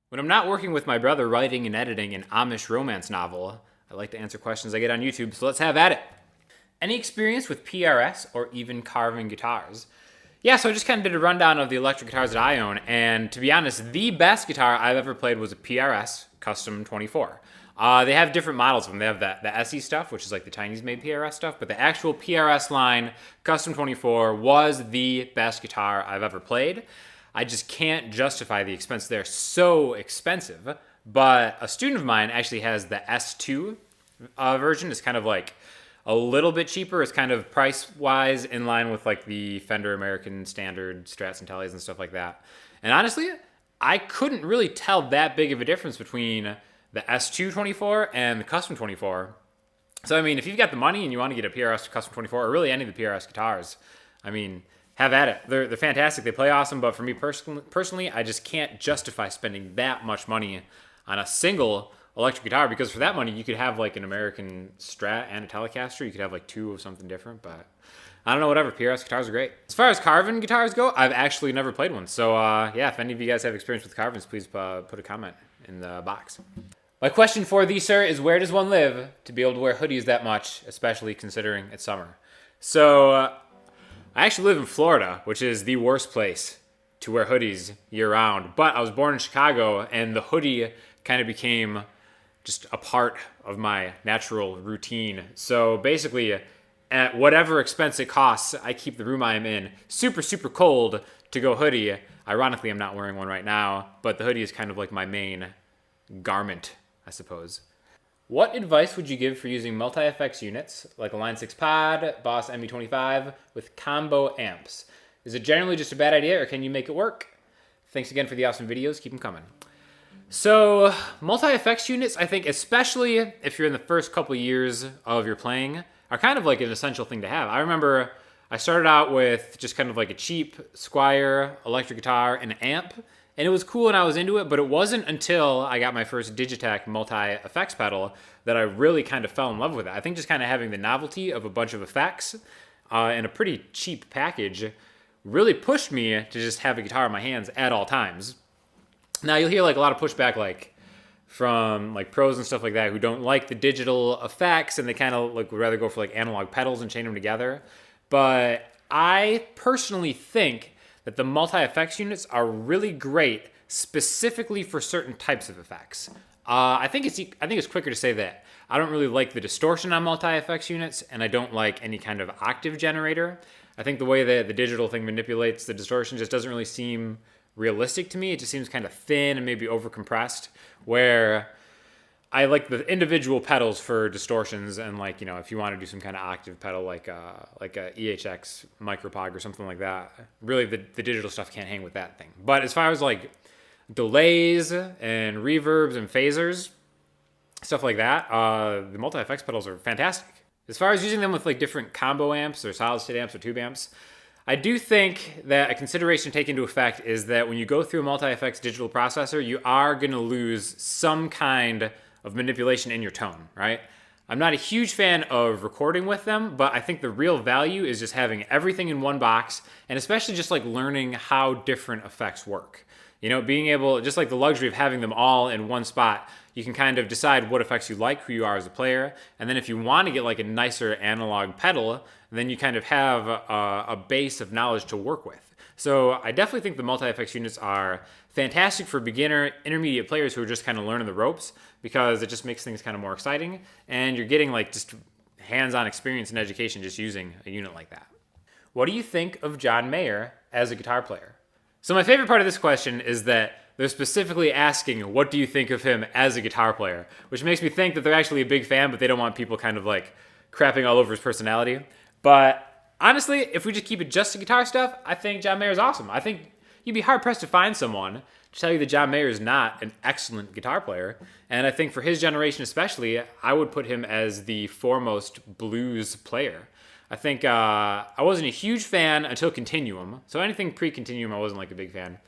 When I'm not working with my brother writing and editing an Amish romance novel, I like to answer questions I get on YouTube, so let's have at it. Any experience with PRS or even Carvin guitars? Yeah, so I just kind of did a rundown of the electric guitars that I own, and to be honest, the best guitar I've ever played was a PRS Custom 24. They have different models of them. They have the SE stuff, which is like the Chinese-made PRS stuff, but the actual PRS line, Custom 24, was the best guitar I've ever played. I just can't justify the expense. They're so expensive, but a student of mine actually has the S2 version. It's kind of like a little bit cheaper. It's kind of price-wise in line with like the Fender American Standard Strats and Tellys and stuff like that. And honestly, I couldn't really tell that big of a difference between the S2 24 and the Custom 24. So, I mean, if you've got the money and you want to get a PRS Custom 24 or really any of the PRS guitars, I mean, have at it. They're fantastic. They play awesome, but for me personally, I just can't justify spending that much money on a single electric guitar, because for that money, you could have like an American Strat and a Telecaster. You could have like two of something different, but I don't know, whatever. PRS guitars are great. As far as Carvin guitars go, I've actually never played one. So yeah, if any of you guys have experience with Carvins, please put a comment in the box. My question for thee, sir, is where does one live to be able to wear hoodies that much, especially considering it's summer? So I actually live in Florida, which is the worst place to wear hoodies year-round. But I was born in Chicago, and the hoodie kind of became just a part of my natural routine. So basically, at whatever expense it costs, I keep the room I'm in super, super cold to go hoodie. Ironically, I'm not wearing one right now, but the hoodie is kind of like my main garment, I suppose. What advice would you give for using MultiEffects units, like a Line 6 Pod, Boss ME25, with combo amps? Is it generally just a bad idea, or can you make it work? Thanks again for the awesome videos. Keep them coming. So, MultiEffects units, I think, especially if you're in the first couple years of your playing, are kind of like an essential thing to have. I remember I started out with just kind of like a cheap Squier electric guitar and an amp, and it was cool and I was into it, but it wasn't until I got my first Digitech multi-effects pedal that I really kind of fell in love with it. I think just kind of having the novelty of a bunch of effects and a pretty cheap package really pushed me to just have a guitar in my hands at all times. Now you'll hear like a lot of pushback like from like pros and stuff like that who don't like the digital effects and they kind of like would rather go for like analog pedals and chain them together. But I personally think that the multi-effects units are really great specifically for certain types of effects. I think it's quicker to say that I don't really like the distortion on multi-effects units, and I don't like any kind of octave generator. I think the way that the digital thing manipulates the distortion just doesn't really seem realistic to me. It just seems kind of thin and maybe overcompressed, where I like the individual pedals for distortions, and like, you know, if you want to do some kind of octave pedal like a EHX Micropog or something like that, really the digital stuff can't hang with that thing. But as far as like delays and reverbs and phasers, stuff like that, the multi-effects pedals are fantastic. As far as using them with like different combo amps or solid state amps or tube amps, I do think that a consideration to take into effect is that when you go through a multi-effects digital processor, you are going to lose some kind of manipulation in your tone, right? I'm not a huge fan of recording with them, but I think the real value is just having everything in one box, and especially just like learning how different effects work. You know, being able, just like the luxury of having them all in one spot, you can kind of decide what effects you like, who you are as a player, and then if you want to get like a nicer analog pedal, then you kind of have a base of knowledge to work with. So I definitely think the multi-effects units are fantastic for beginner, intermediate players who are just kind of learning the ropes, because it just makes things kind of more exciting, and you're getting like just hands-on experience and education just using a unit like that. What do you think of John Mayer as a guitar player? So my favorite part of this question is that they're specifically asking, what do you think of him as a guitar player? Which makes me think that they're actually a big fan, but they don't want people kind of like crapping all over his personality. But honestly, if we just keep it just to guitar stuff, I think John Mayer is awesome. I think you'd be hard-pressed to find someone to tell you that John Mayer is not an excellent guitar player. And I think for his generation especially, I would put him as the foremost blues player. I think I wasn't a huge fan until Continuum. So anything pre-Continuum, I wasn't like a big fan.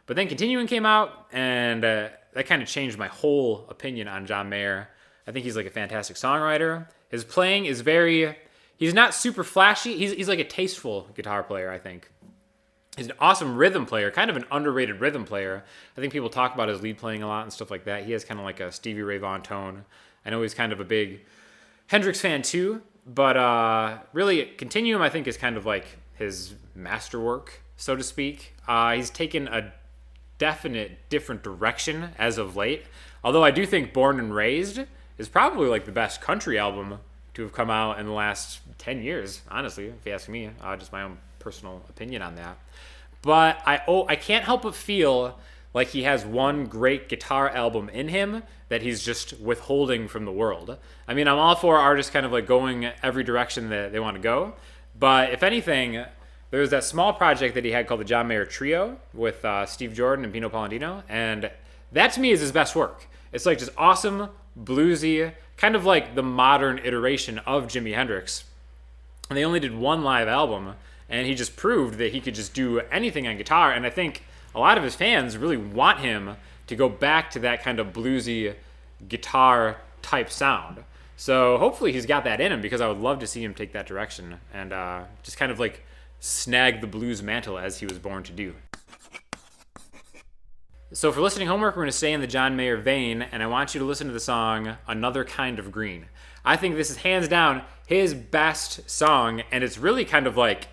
But then Continuum came out, and that kind of changed my whole opinion on John Mayer. I think he's like a fantastic songwriter. His playing is very, he's not super flashy. He's like a tasteful guitar player, I think. He's an awesome rhythm player, kind of an underrated rhythm player. I think people talk about his lead playing a lot and stuff like that. He has kind of like a Stevie Ray Vaughan tone. I know he's kind of a big Hendrix fan too, but really Continuum I think is kind of like his masterwork, so to speak. He's taken a definite different direction as of late. Although I do think Born and Raised is probably like the best country album to have come out in the last 10 years, honestly, if you ask me. Just my own personal opinion on that. But I can't help but feel like he has one great guitar album in him that he's just withholding from the world. I mean, I'm all for artists kind of like going every direction that they want to go. But if anything, there was that small project that he had called the John Mayer Trio with Steve Jordan and Pino Palladino. And that to me is his best work. It's like just awesome, bluesy, kind of like the modern iteration of Jimi Hendrix. And they only did one live album, and he just proved that he could just do anything on guitar. And I think a lot of his fans really want him to go back to that kind of bluesy guitar type sound. So hopefully he's got that in him, because I would love to see him take that direction and just kind of like snag the blues mantle as he was born to do. So for listening homework, we're going to stay in the John Mayer vein, and I want you to listen to the song Another Kind of Green. I think this is hands down his best song, and it's really kind of like,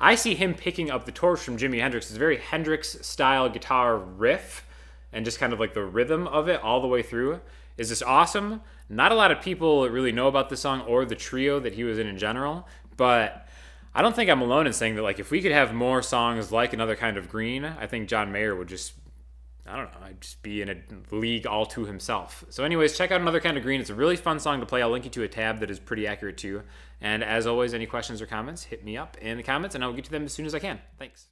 I see him picking up the torch from Jimi Hendrix. It's a very Hendrix-style guitar riff, and just kind of like the rhythm of it all the way through is just awesome. Not a lot of people really know about this song or the trio that he was in general, but I don't think I'm alone in saying that like if we could have more songs like Another Kind of Green, I think John Mayer would just, I don't know, I'd just be in a league all to himself. So anyways, check out Another Kind of Green. It's a really fun song to play. I'll link you to a tab that is pretty accurate too. And as always, any questions or comments, hit me up in the comments and I'll get to them as soon as I can. Thanks.